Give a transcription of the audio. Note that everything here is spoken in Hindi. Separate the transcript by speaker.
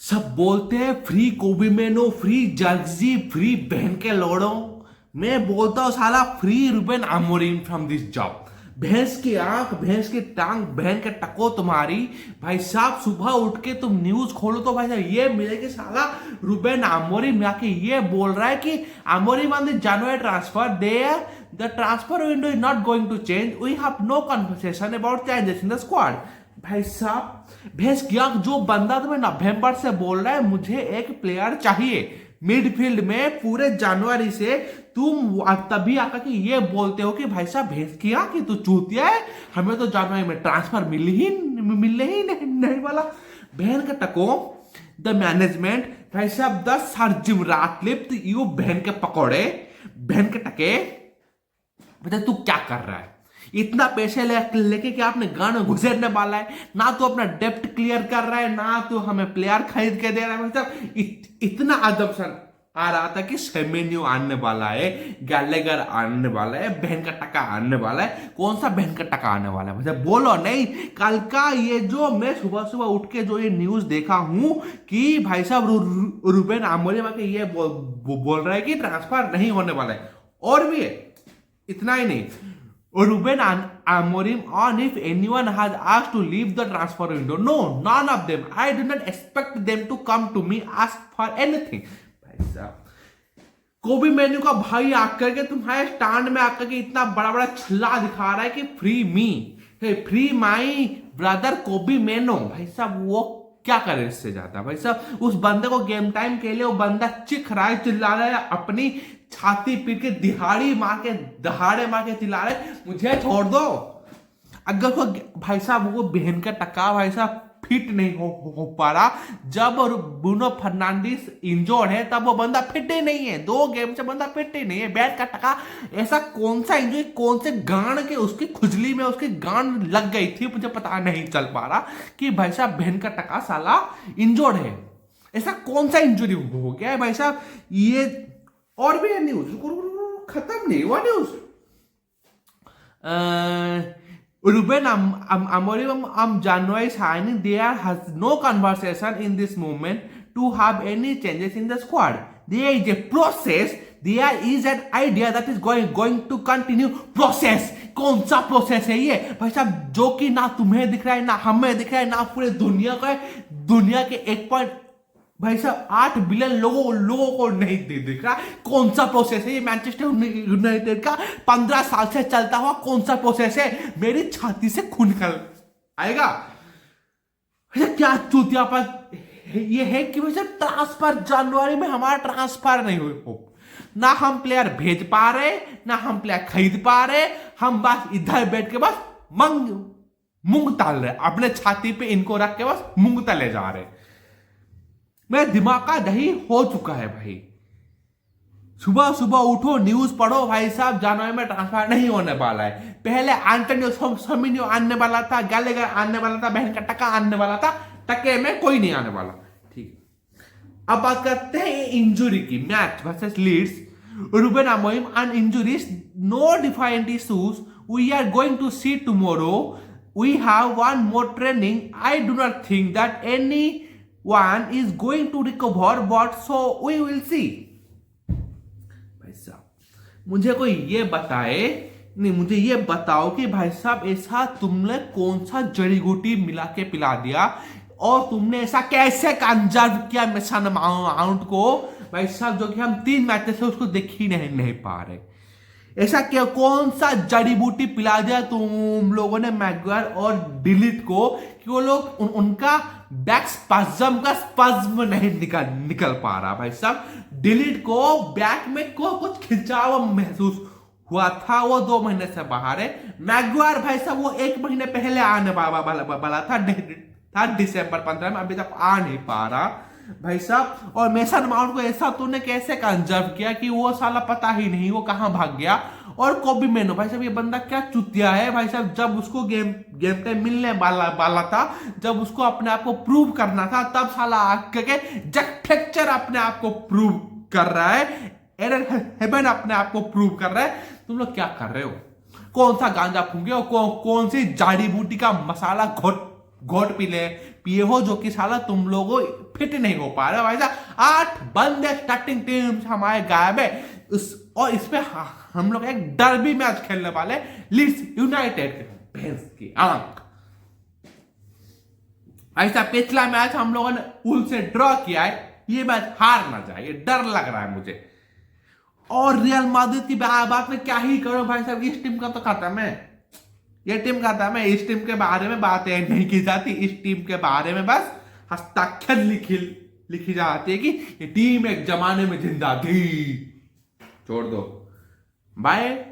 Speaker 1: सब बोलते हैं फ्री कोबी मेनो, फ्री जर्सी, फ्री बहन के लोड़ो। मैं बोलता हूं साला free Ruben Amorim from this job. भैंस की आंख, भैंस की टांग, बहन के टको तुम्हारी। भाई साहब सुबह उठ के तुम न्यूज खोलो तो भाई साहब ये मिले कि साला रूबेन अमोरिम आके ये बोल रहा है कि Amorim on the January transfer there the transfer window is not going to change, we have no conversation about changes in the squad. भाई साहब भैंस की आंख, जो बंदा तुम्हें नवंबर से बोल रहा है मुझे एक प्लेयर चाहिए मिडफील्ड में पूरे जनवरी से, तुम तभी आकर के ये बोलते हो कि भाई साहब भैंस की आंख तू चूतिया है, हमें तो जनवरी में ट्रांसफर मिलने ही नहीं वाला। बहन का टको द मैनेजमेंट, भाई साहब 10 हर जिमरात लिप्त यू बहन के पकौड़े, बहन के टके। बता तू क्या कर रहा है? इतना पैसे लेके क्या आपने गाना गुजरने वाला है? ना तो अपना डेप्ट क्लियर कर रहा है, ना तो हमें प्लेयर खरीद के दे रहा है। मतलब इतना अजम्पशन आ रहा था कि सेमेन्यू आने वाला है, गैलेगर आने वाला है, बहन का टका आने वाला है। कौन सा बहन का टका आने वाला है? मतलब बोलो नहीं। कल का ये जो मैं सुबह सुबह उठ के जो ये न्यूज देखा हूं कि भाई साहब रूबेन अमोरिम के ये बोल रहा है कि ट्रांसफर नहीं होने वाला है। और भी है, इतना ही नहीं, Ruben Amorim on if anyone has asked to leave the transfer window. No, none of them. I do not expect them to come to me ask for anything. भाई साहब कोबी मेन्यू का भाई आकर के तुम्हारे स्टैंड में आकर के इतना बड़ा बड़ा छल्ला दिखा रहा है कि free me, free my brother कोबी मेनो। भाई साहब वो क्या करे इससे ज्यादा? भाई साहब उस बंदे को गेम टाइम के लिए वो बंदा चिख रहा है, चिल्ला रहा है, अपनी छाती पीट के दहाड़े मार के चिल्ला रहे मुझे छोड़ दो। अगर वो भाई साहब वो बहन का टका भाई साहब फिट नहीं हो पा रहा, जब ब्रूनो फर्नांडिस इंजोर्ड है तब वो बंदा फिट ही नहीं है। 2 गेम से बंदा फिट ही नहीं है। बैट का टका ऐसा कौन सा इंजरी, कौन से गांड के उसकी खुजली में उसकी गांड लग गई थी, मुझे पता नहीं चल पा रहा कि भाई साहब बहन का टका साला इंजोर्ड है। ऐसा कौन सा इंजरी हो गया है भाई साहब? ये और भी है न्यूज, खत्म नहीं हुआ news. Ruben Amorim January signing, there has no conversation in this moment to have any changes in the squad. There is a process, there is an idea that is going to continue process. कौन सा प्रोसेस है ये भाई साहब, जो कि ना तुम्हें दिख रहा है, ना हमें दिख रहा है, ना पूरे दुनिया का, दुनिया के 1 भाई साहब 8 बिलियन लोगों को नहीं दिख रहा। कौन सा प्रोसेस है ये? मैनचेस्टर यूनाइटेड का 15 साल से चलता हुआ कौन सा प्रोसेस है? मेरी छाती से खून निकल आएगा। क्या चूतियापन ये है कि भाई साहब ट्रांसफर जनवरी में हमारा ट्रांसफर नहीं हो, ना हम प्लेयर भेज पा रहे, ना हम प्लेयर खरीद पा रहे। हम बस इधर बैठ के बस मूंग ताल रहे, अपने छाती पे इनको रख के बस मूंग तले जा रहे। मेरा दिमाग का दही हो चुका है भाई। सुबह सुबह उठो, न्यूज पढ़ो, भाई साहब जनवरी में ट्रांसफर नहीं होने वाला है। पहले एंटोनियो सेमेन्यू आने वाला था, गैलेगर आने वाला था, बहन का टका आने वाला था, टके में कोई नहीं आने वाला। ठीक, अब बात करते हैं इंजुरी की। Match versus Leeds, Ruben Amorim on injuries, no defined issues, we are going to see tomorrow, we have 1 more training, I do not think that any one is going to recover, but so we will see. भाई साहब मुझे कोई ये बताए, नहीं मुझे ये बताओ कि भाई साहब ऐसा तुमने कौन सा जड़ी बूटी मिला के पिला दिया और तुमने ऐसा कैसे कंजर्व किया मेसन माउंट को भाई साहब, जो कि हम 3 मैच से उसको देख ही नहीं पा रहे। ऐसा क्या, कौन सा जड़ी बूटी पिला दिया तुम लोगों ने मैगवायर और डिलीट को कि वो लोग उनका बैक स्पज्म का स्पज्म नहीं निकल पा रहा? भाई साहब डिलीट को बैक में कुछ खिंचाव महसूस हुआ था, वो 2 महीने से बाहर है। मैगवायर भाई साहब वो 1 महीने पहले आने वाला था दिसंबर 15 में, अभी तक आ नहीं पा रहा भाई साहब। और मेसन माउंट को ऐसा तूने कैसे कंजर्व किया कि वो साला पता ही नहीं वो कहां भाग गया। और कोबी मेनो भाई साहब ये बंदा क्या चुतिया है भाई साहब, जब उसको गेम टाइम मिलने वाला था, जब उसको अपने आप को प्रूव करना था, तब साला आके जैक फ्लेक्चर अपने आप को प्रूव कर रहा है, एरन हेबन अपने आप को प्रूव कर रहा है। तुम लोग क्या कर रहे हो? कौन सा गांजा फूंके हो? कौन सी जड़ी बूटी का मसाला घोट पीएहो जो कि साला तुम लोगों फिट नहीं हो पा रहे भाई साहब। 8 बंदे स्टार्टिंग टीम हमारे गायब है और इस पे हम लोग एक डर्बी मैच खेलने वाले लीड्स यूनाइटेड भैंस की आंख। ऐसा पिछला मैच हम लोगों ने पुल से ड्रॉ किया है, ये मैच हार ना जाए, ये डर लग रहा है मुझे। और रियल माद्रिद की बात में क्या ही करो भाई साहब, इस टीम का तो खत्म है, ये टीम खत्म है। इस टीम के बारे में बातें नहीं की जाती, इस टीम के बारे में बस हस्ताक्षर लिखी जाती है कि ये टीम एक जमाने में जिंदा थी। छोड़ दो, बाय।